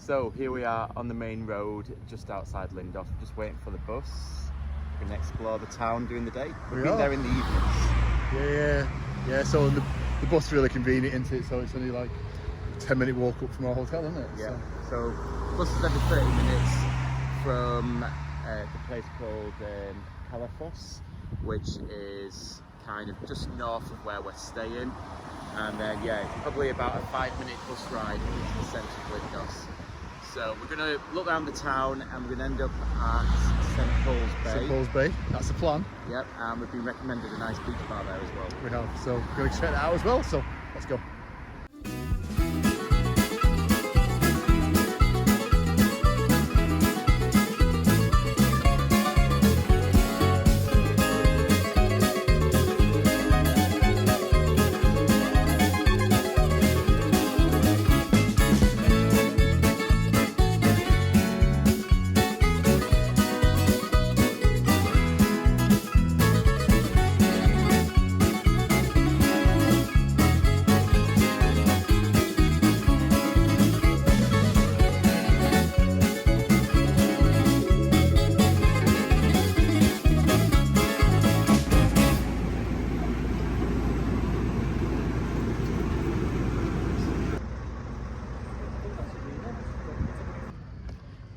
So here we are on the main road just outside Lindos, just waiting for the bus. We're going to explore the town during the day. We've been there in the evenings. Yeah. So the bus is really convenient, isn't it? So it's only like a 10-minute walk up from our hotel, isn't it? Yeah. So bus is every 30 minutes from the place called Acropolis, which is kind of just north of where we're staying. And then it's probably about a 5-minute bus ride into the centre of Lindos. So we're going to look around the town and we're going to end up at St Paul's Bay. St Paul's Bay, that's the plan. Yep, and we've been recommended a nice beach bar there as well. We have, so we're going to check that out as well, so let's go.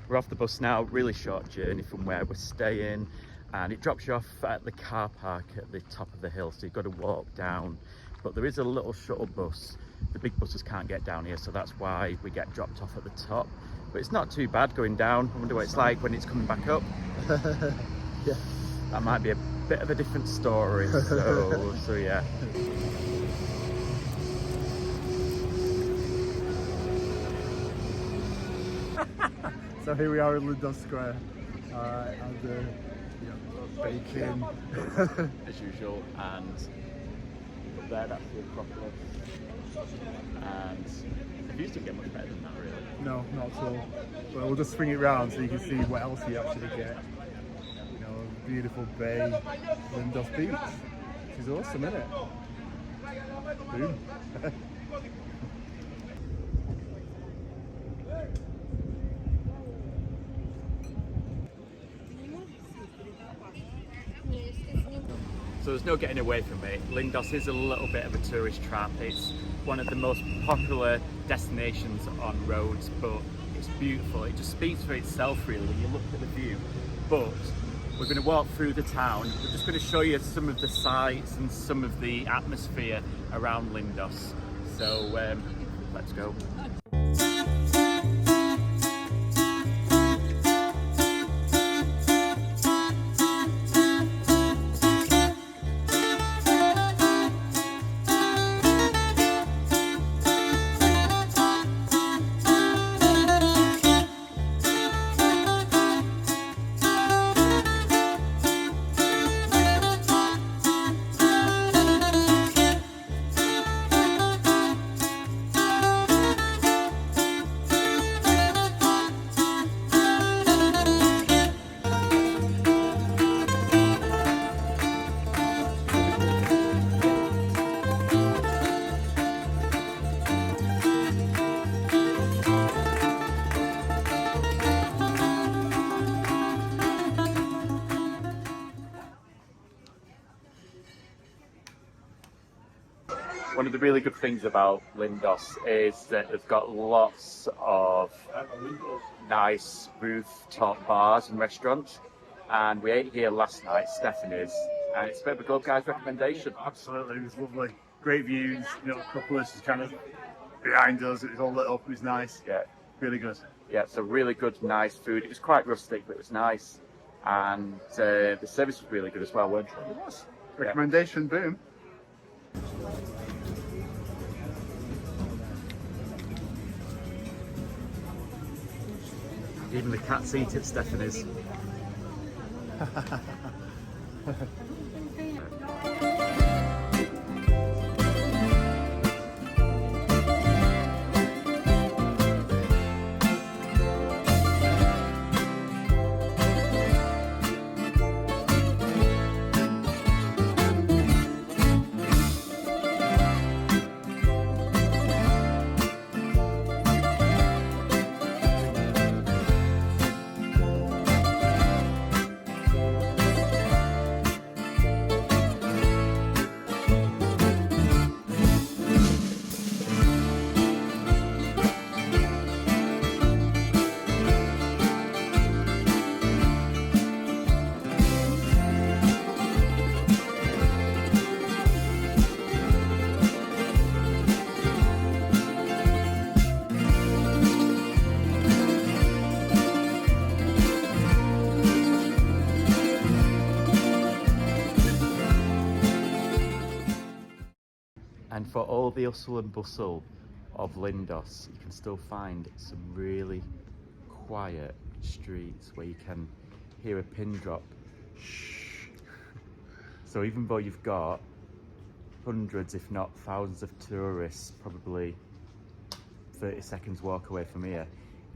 We're off the bus now, really short journey from where we're staying, and it drops you off at the car park at the top of the hill, so you've got to walk down. But there is a little shuttle bus. The big buses can't get down here, so that's why we get dropped off at the top. But it's not too bad going down. I wonder what it's like when it's coming back up. Yeah. That might be a bit of a different story, so yeah. So here we are in Lindos Square, and bacon. As usual, and up there, that's the Acropolis. And the views don't get much better than that, really. No, not at all. But we'll just swing it round so you can see what else you actually get. You know, a beautiful bay, Lindos Beach, which is awesome, isn't it? Boom. So there's no getting away from it. Lindos is a little bit of a tourist trap. It's one of the most popular destinations on Rhodes, but it's beautiful. It just speaks for itself, really, when you look at the view. But we're going to walk through the town. We're just going to show you some of the sights and some of the atmosphere around Lindos. So let's go. One of the really good things about Lindos is that they've got lots of nice rooftop bars and restaurants. And we ate here last night, Stephanie's, and it's a bit of a good guy's recommendation. Absolutely, it was lovely. Great views, you know, Acropolis is kind of behind us, it was all lit up, it was nice. Yeah. Really good. Yeah, so really good, nice food. It was quite rustic, but it was nice. And the service was really good as well, wasn't it? It was. Recommendation, boom. Even the cats eat at Stephanie's. And for all the hustle and bustle of Lindos, you can still find some really quiet streets where you can hear a pin drop. Shh. So even though you've got hundreds, if not thousands of tourists, probably 30 seconds walk away from here,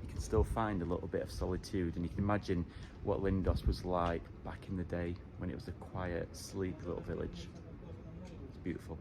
you can still find a little bit of solitude, and you can imagine what Lindos was like back in the day when it was a quiet, sleepy little village. It's beautiful.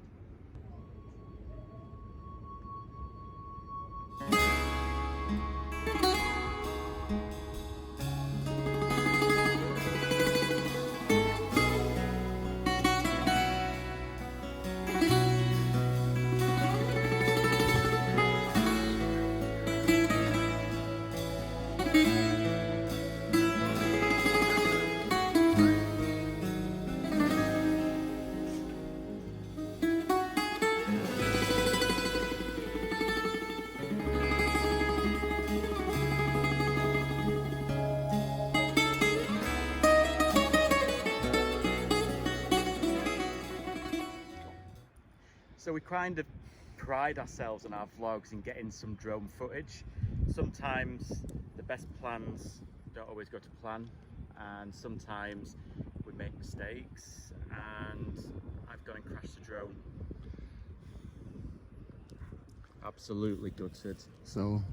So we kind of pride ourselves on our vlogs in getting some drone footage. Sometimes the best plans don't always go to plan, and sometimes we make mistakes, and I've gone and crashed the drone. Absolutely gutted. So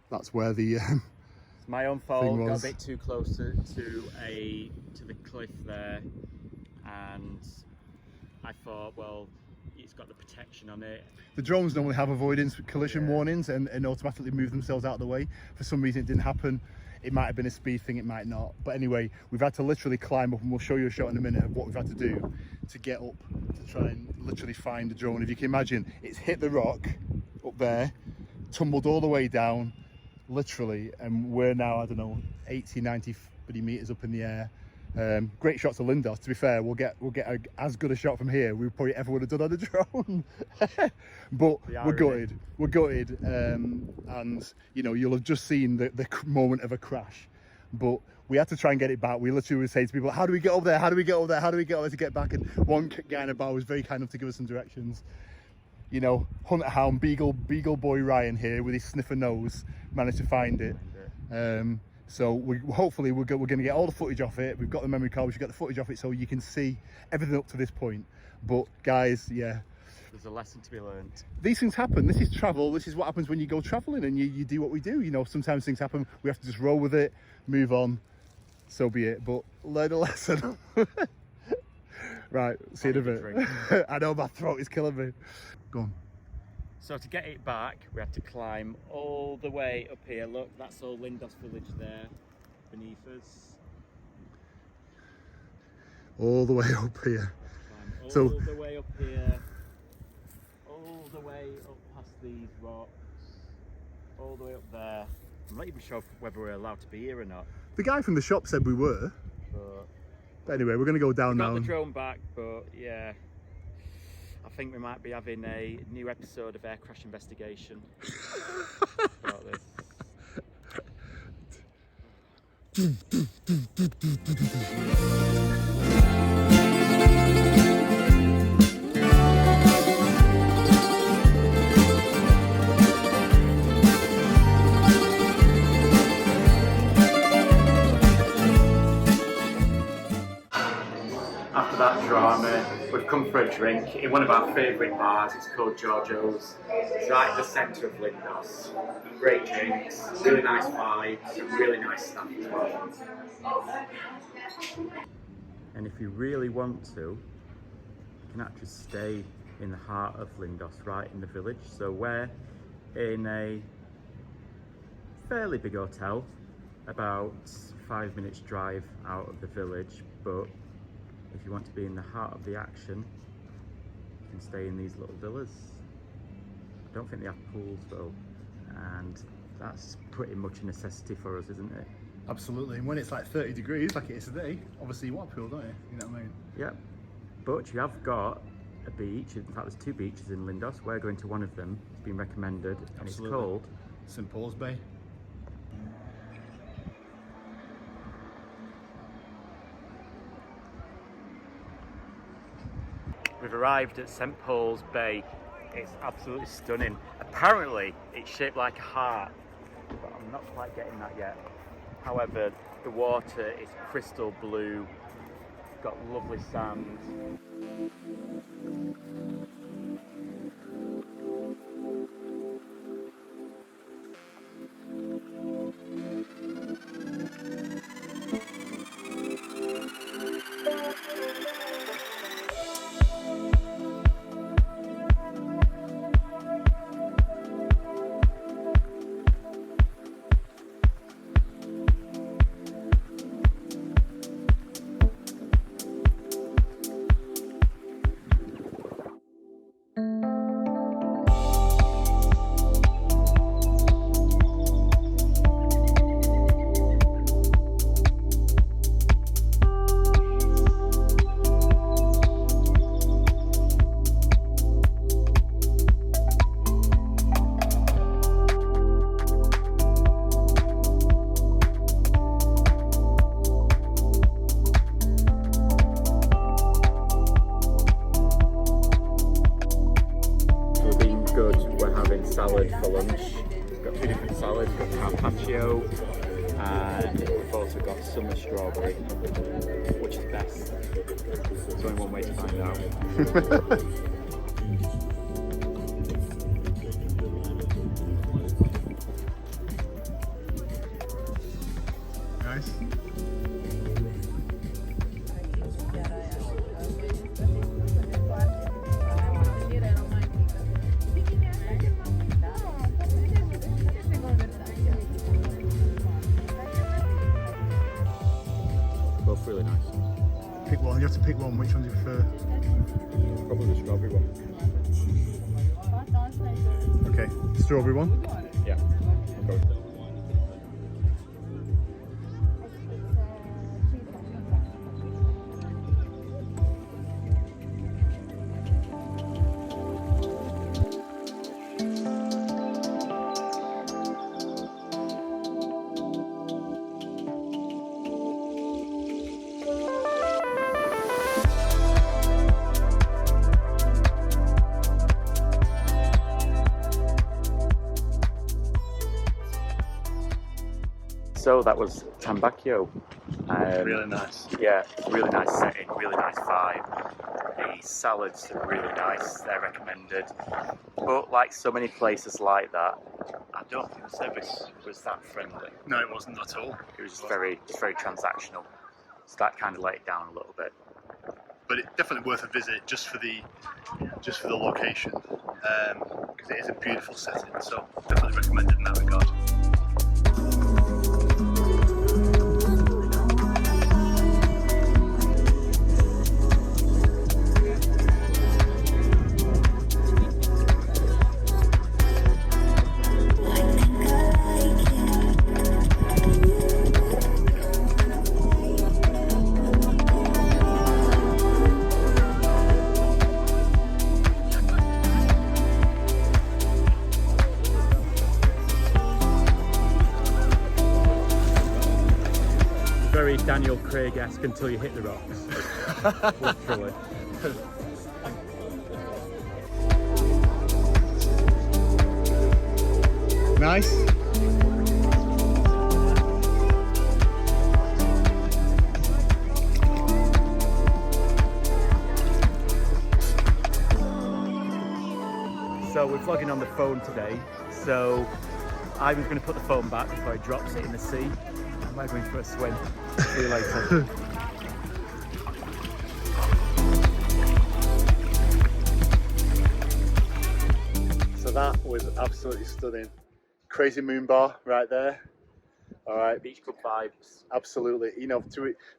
that's where the It's my own fault. Got a was. bit too close to the cliff there, and I thought, well, it's got the protection on it. The drones normally have avoidance collision warnings and automatically move themselves out of the way. For some reason it didn't happen. It might have been a speed thing, it might not. But anyway, we've had to literally climb up, and we'll show you a shot in a minute of what we've had to do to get up to try and literally find the drone. If you can imagine, it's hit the rock up there, tumbled all the way down, literally, and we're now, I don't know, 80, 90 meters up in the air. Great shots of Lindos. To be fair, we'll get as good a shot from here we probably ever would have done on a drone. But we're gutted, and you know, you'll have just seen the moment of a crash, but we had to try and get it back. We literally would say to people, how do we get over there, how do we get over there, how do we get over there to get back? And one guy in a bar was very kind enough to give us some directions. You know, hunter hound beagle boy Ryan here with his sniffer nose managed to find it. So hopefully we're going to get all the footage off it. We've got the memory card, we should get the footage off it so you can see everything up to this point. But guys, yeah, there's a lesson to be learned. These things happen. This is travel. This is what happens when you go traveling and you do what we do. You know, sometimes things happen. We have to just roll with it, move on. So be it. But learn a lesson. Right, see you in a bit. I know my throat is killing me. Go on. So to get it back, we had to climb all the way up here. Look, that's all Lindos village there beneath us. All the way up here. Climb all the way up here, all the way up past these rocks, all the way up there. I'm not even sure whether we're allowed to be here or not. The guy from the shop said we were. But anyway, we're going to go down now. We got the drone back, but yeah. I think we might be having a new episode of Air Crash Investigation about this. After that drama, we've come for a drink in one of our favourite bars. It's called Giorgio's. It's right at the centre of Lindos. Great drinks, really nice vibes, and really nice stuff as well. And if you really want to, you can actually stay in the heart of Lindos, right in the village. So we're in a fairly big hotel, about 5 minutes drive out of the village, but if you want to be in the heart of the action, you can stay in these little villas. I don't think they have pools though, and that's pretty much a necessity for us, isn't it? Absolutely, and when it's like 30 degrees like it is today, obviously you want a pool, don't you? You know what I mean? Yep, but you have got a beach. In fact, there's 2 beaches in Lindos. We're going to one of them. It's been recommended, and it's called St Paul's Bay. We've arrived at St Paul's Bay. It's absolutely stunning. Apparently it's shaped like a heart, but I'm not quite getting that yet. However, the water is crystal blue, got lovely sand. Salad for lunch. We've got 2 different salads, we've got carpaccio, and we've also got summer strawberry. Which is best? There's only one way to find out. Nice. Both really nice. Pick one. You have to pick one. Which one do you prefer? Probably the strawberry one. Okay, strawberry one. Yeah. I'll go with that. So that was Tambacchio. Really nice. Yeah, really nice setting, really nice vibe. The salads are really nice, they're recommended. But like so many places like that, I don't think the service was that friendly. No, it wasn't at all. It was just very transactional. So that kind of let it down a little bit. But it's definitely worth a visit just for the location, because it is a beautiful setting. So definitely recommended in that regard. Very Daniel Craig-esque until you hit the rocks. Literally. Nice. So we're vlogging on the phone today. So I was going to put the phone back before it drops it in the sea. I might go in for a swim. See you later. So that was absolutely stunning. Crazy moon bar right there. All right, Beach club vibes. absolutely. You know,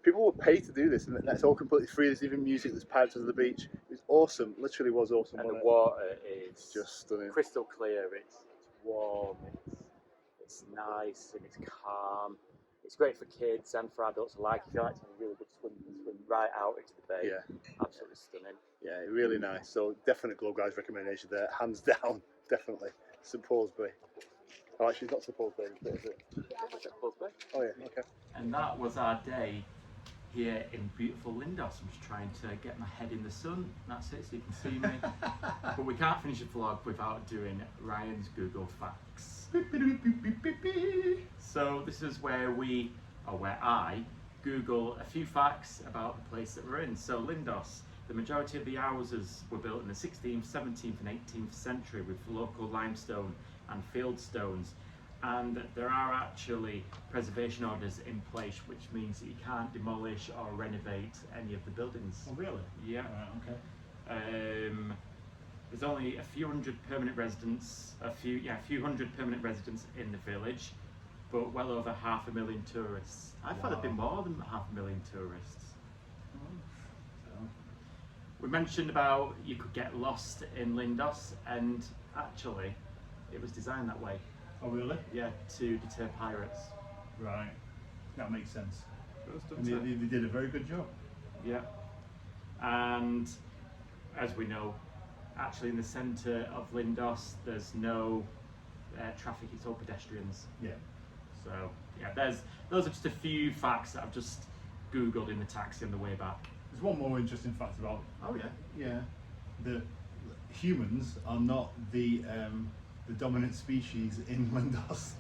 people will pay to do this, and that's all completely free. There's even music that's piped to the beach. It was awesome. Literally was awesome. And the wasn't it? water is Just stunning. crystal clear. It's warm. It's nice and it's calm. It's great for kids and for adults alike. If you like to have a really good swim, you can swim right out into the bay. Yeah. Absolutely stunning. Yeah, really nice. So definite Glow Guys recommendation there, hands down, definitely. St Paul's Bay. Oh, actually, it's not St Paul's Bay, is it? St Paul's Bay. Oh yeah, okay. And that was our day here in beautiful Lindos. I'm just trying to get my head in the sun. That's it, so you can see me. But we can't finish a vlog without doing Ryan's Google Facts. So this is where I Google a few facts about the place that we're in. So Lindos, the majority of the houses were built in the 16th, 17th and 18th century with local limestone and field stones. And there are actually preservation orders in place, which means that you can't demolish or renovate any of the buildings. Oh really? Yeah. Okay. There's only a few hundred permanent residents, a few hundred permanent residents in the village, but well over 500,000 tourists. I thought it'd been more than 500,000 tourists. We mentioned about you could get lost in Lindos, and actually it was designed that way. Oh really? Yeah, to deter pirates. Right. That makes sense. And And they did a very good job. yeah. And as we know, actually in the centre of Lindos, there's no traffic, it's all pedestrians. Yeah. So yeah, those are just a few facts that I've just Googled in the taxi on the way back. There's one more interesting fact about. Oh yeah. Yeah. The humans are not the dominant species in Lindos.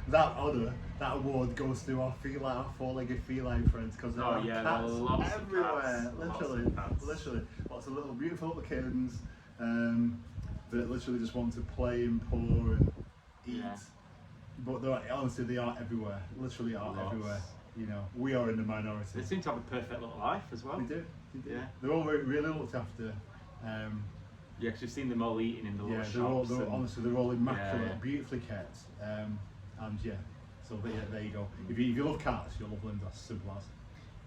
that award goes to our four-legged feline friends, because there are cats lots everywhere. of cats, Literally, lots of little beautiful little kittens that literally just want to play and paw and eat. Yeah. But honestly, they are everywhere. Literally are Lots. everywhere. You know, we are in the minority. They seem to have a perfect little life as well. They do. Yeah. They're all really looked after. Yeah, because you've seen them all eating in the little Yeah, shops. honestly, they're all immaculate, Yeah. beautifully kept. And yeah, so there you go. If you love cats, you'll love Lindos. Simple as.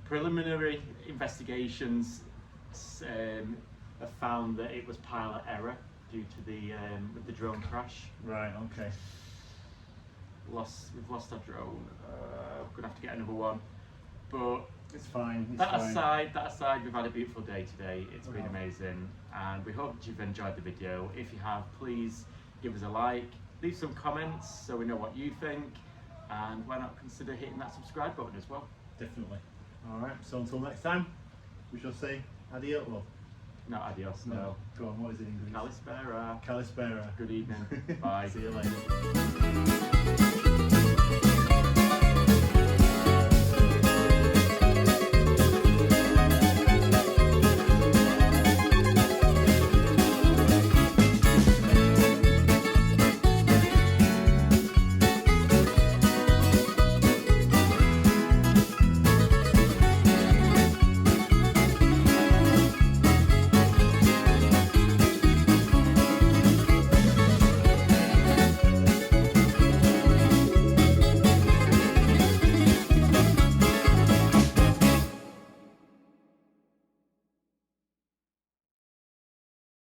Preliminary investigations have found that it was pilot error due to the drone crash. Right. Okay. We've lost our drone. We're gonna have to get another one. But It's fine. It's that fine. aside, we've had a beautiful day today. It's been Wow. amazing, and we hope that you've enjoyed the video. If you have, please give us a like, leave some comments so we know what you think, and why not consider hitting that subscribe button as well. Definitely. All right. So until next time, we shall say adios. Well, Not adios, no. Go on. What is it in English? Kalispera. Kalispera. Good evening. Bye. See you later.